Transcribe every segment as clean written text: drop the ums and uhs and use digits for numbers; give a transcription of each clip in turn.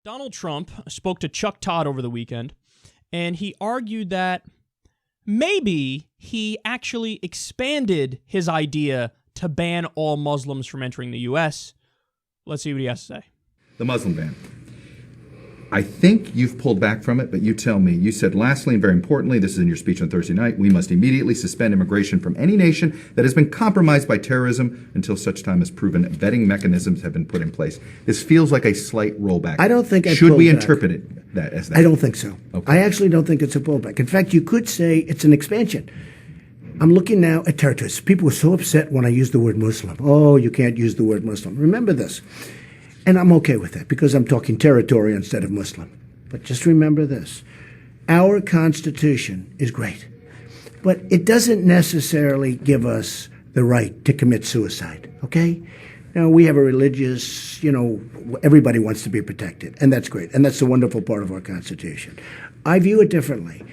Donald Trump spoke to Chuck Todd over the weekend, and he argued that maybe he actually expanded his idea to ban all Muslims from entering the U.S. Let's see what he has to say. The Muslim ban. I think you've pulled back from it, but you tell me. You said, lastly, and very importantly, this is in your speech on Thursday night, we must immediately suspend immigration from any nation that has been compromised by terrorism until such time as proven vetting mechanisms have been put in place. This feels like a slight rollback. I don't think I Should we pulled back. interpret it that as that? I don't think so. Okay. I actually don't think it's a pullback. In fact, you could say it's an expansion. I'm looking now at territories. People were so upset when I used the word Muslim. Oh, you can't use the word Muslim. Remember this. And I'm okay with that because I'm talking territory instead of Muslim. But just remember this. Our Constitution is great, but it doesn't necessarily give us the right to commit suicide, okay? Now, we have a religious, everybody wants to be protected, and that's great, and that's the wonderful part of our Constitution. I view it differently.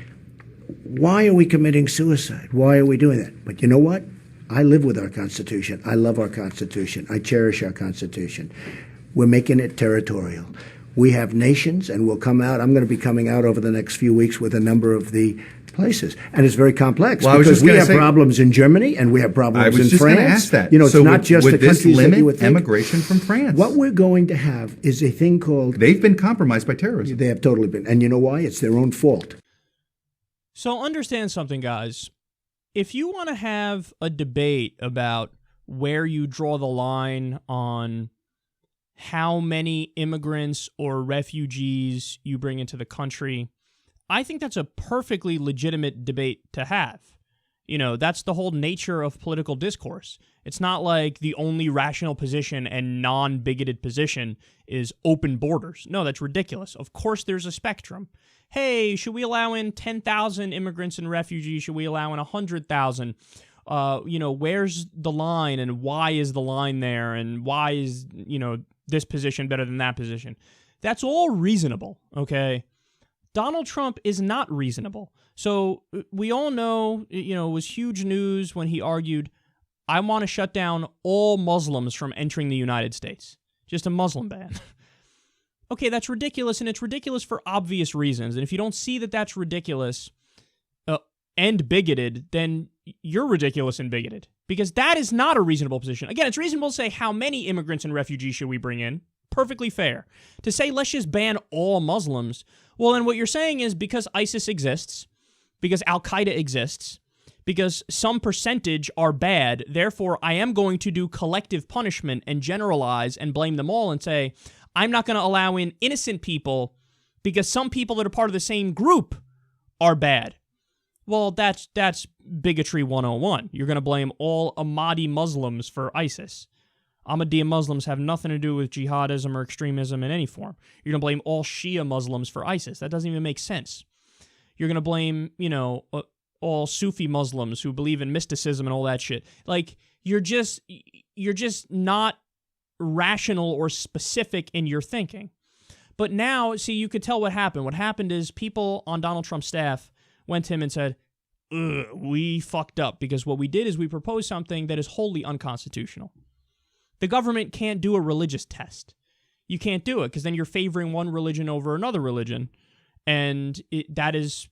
Why are we committing suicide? Why are we doing that? But you know what? I live with our Constitution. I love our Constitution. I cherish our Constitution. We're making it territorial. We have nations, and we'll come out. I'm going to be coming out over the next few weeks with a number of the places. And it's very complex because we have problems in Germany and we have problems in France. I was just going to ask that. It's not just the countries that you would think. Immigration from France? What we're going to have is a thing called... They've been compromised by terrorism. They have totally been. And you know why? It's their own fault. So understand something, guys. If you want to have a debate about where you draw the line on how many immigrants or refugees you bring into the country, I think that's a perfectly legitimate debate to have. That's the whole nature of political discourse. It's not like the only rational position and non-bigoted position is open borders. No, that's ridiculous. Of course there's a spectrum. Hey, should we allow in 10,000 immigrants and refugees? Should we allow in 100,000? Where's the line and why is the line there? And why is, this position better than that position? That's all reasonable, okay? Donald Trump is not reasonable. So we all know, it was huge news when he argued, I want to shut down all Muslims from entering the United States. Just a Muslim ban. Okay, that's ridiculous, and it's ridiculous for obvious reasons. And if you don't see that that's ridiculous and bigoted, then you're ridiculous and bigoted. Because that is not a reasonable position. Again, it's reasonable to say how many immigrants and refugees should we bring in. Perfectly fair. To say let's just ban all Muslims, well, then what you're saying is because ISIS exists, because Al-Qaeda exists, because some percentage are bad, therefore I am going to do collective punishment and generalize and blame them all and say, I'm not going to allow in innocent people because some people that are part of the same group are bad. Well, that's bigotry 101. You're going to blame all Ahmadi Muslims for ISIS. Ahmadiyya Muslims have nothing to do with jihadism or extremism in any form. You're going to blame all Shia Muslims for ISIS. That doesn't even make sense. You're going to blame, all Sufi Muslims who believe in mysticism and all that shit. Like, you're just not rational or specific in your thinking. But now, see, you could tell what happened. What happened is people on Donald Trump's staff went to him and said, we fucked up because what we did is we proposed something that is wholly unconstitutional. The government can't do a religious test. You can't do it because then you're favoring one religion over another religion. And that is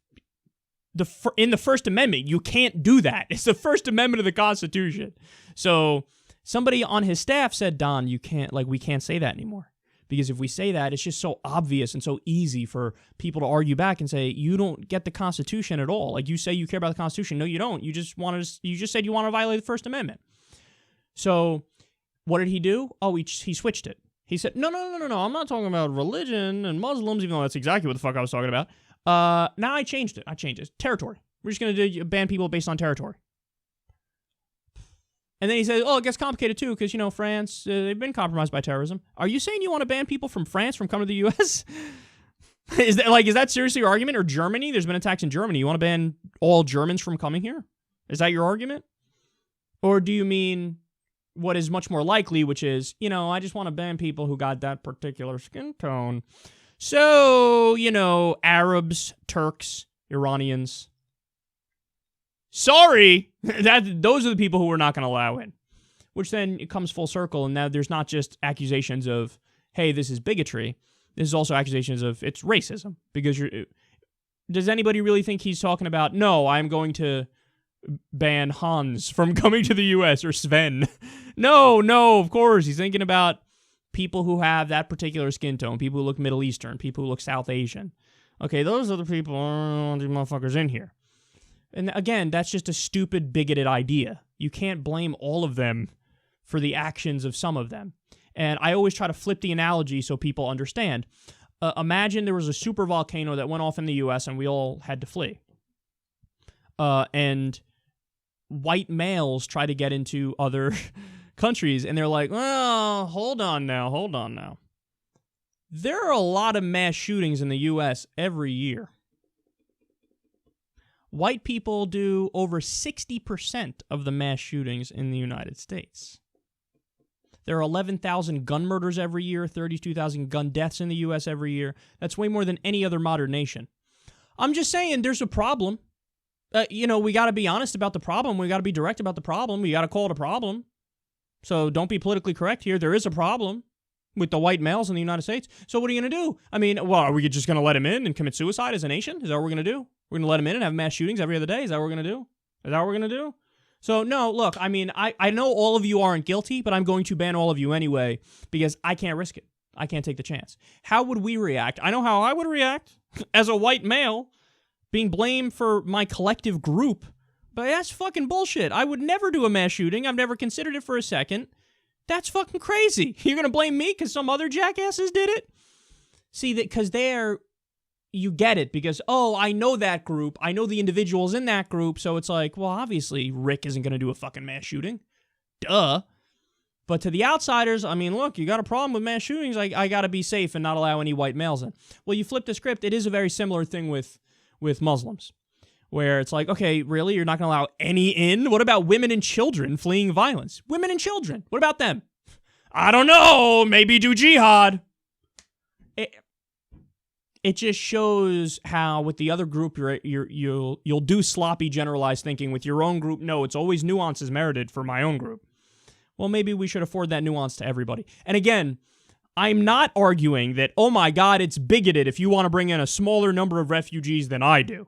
in the First Amendment. You can't do that. It's the First Amendment of the Constitution. So somebody on his staff said, Don, we can't say that anymore. Because if we say that, it's just so obvious and so easy for people to argue back and say, you don't get the Constitution at all. Like, you say you care about the Constitution. No, you don't. You just said you want to violate the First Amendment. So what did he do? Oh, he switched it. He said, no, I'm not talking about religion and Muslims, even though that's exactly what the fuck I was talking about. Now I changed it. Territory. We're just going to ban people based on territory. And then he said, it gets complicated too, because, France, they've been compromised by terrorism. Are you saying you want to ban people from France from coming to the U.S.? Is that seriously your argument? Or Germany? There's been attacks in Germany. You want to ban all Germans from coming here? Is that your argument? Or do you mean what is much more likely, which is, I just want to ban people who got that particular skin tone. So, Arabs, Turks, Iranians. Sorry, those are the people who we're not going to allow in. Which then it comes full circle, and now there's not just accusations of, hey, this is bigotry. This is also accusations of it's racism because does anybody really think he's talking about, no, I'm going to ban Hans from coming to the U.S. or Sven? No, of course. He's thinking about people who have that particular skin tone, people who look Middle Eastern, people who look South Asian. Okay, those are the people, these motherfuckers in here. And again, that's just a stupid, bigoted idea. You can't blame all of them for the actions of some of them. And I always try to flip the analogy so people understand. Imagine there was a super volcano that went off in the U.S. and we all had to flee. And white males try to get into other countries, and they're like, well, hold on now. There are a lot of mass shootings in the U.S. every year. White people do over 60% of the mass shootings in the United States. There are 11,000 gun murders every year, 32,000 gun deaths in the U.S. every year. That's way more than any other modern nation. I'm just saying there's a problem. We got to be honest about the problem. We got to be direct about the problem. We got to call it a problem. So don't be politically correct here. There is a problem with the white males in the United States. So what are you going to do? I mean, well, are we just going to let him in and commit suicide as a nation? Is that what we're going to do? We're going to let him in and have mass shootings every other day? Is that what we're going to do? So, no, look, I mean, I know all of you aren't guilty, but I'm going to ban all of you anyway because I can't risk it. I can't take the chance. How would we react? I know how I would react as a white male being blamed for my collective group, but that's fucking bullshit. I would never do a mass shooting. I've never considered it for a second. That's fucking crazy. You're going to blame me because some other jackasses did it? See, that because you get it because, oh, I know that group. I know the individuals in that group. So it's like, well, obviously Rick isn't going to do a fucking mass shooting. Duh. But to the outsiders, I mean, look, you got a problem with mass shootings. I got to be safe and not allow any white males in. Well, you flip the script. It is a very similar thing with Muslims, where it's like, okay, really? You're not going to allow any in? What about women and children fleeing violence? Women and children. What about them? I don't know. Maybe do jihad. It just shows how with the other group you'll do sloppy generalized thinking. With your own group, no, it's always nuances merited for my own group. Well, maybe we should afford that nuance to everybody. And again, I'm not arguing that, oh my God, it's bigoted if you want to bring in a smaller number of refugees than I do.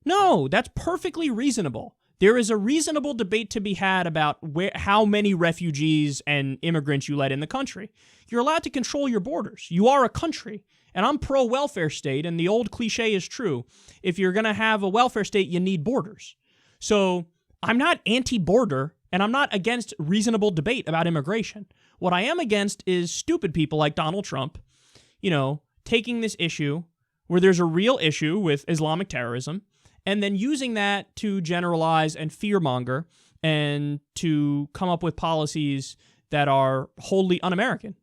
No, that's perfectly reasonable. There is a reasonable debate to be had about how many refugees and immigrants you let in the country. You're allowed to control your borders. You are a country. And I'm pro-welfare state, and the old cliche is true. If you're going to have a welfare state, you need borders. So I'm not anti-border, and I'm not against reasonable debate about immigration. What I am against is stupid people like Donald Trump, taking this issue where there's a real issue with Islamic terrorism, and then using that to generalize and fearmonger and to come up with policies that are wholly un-American.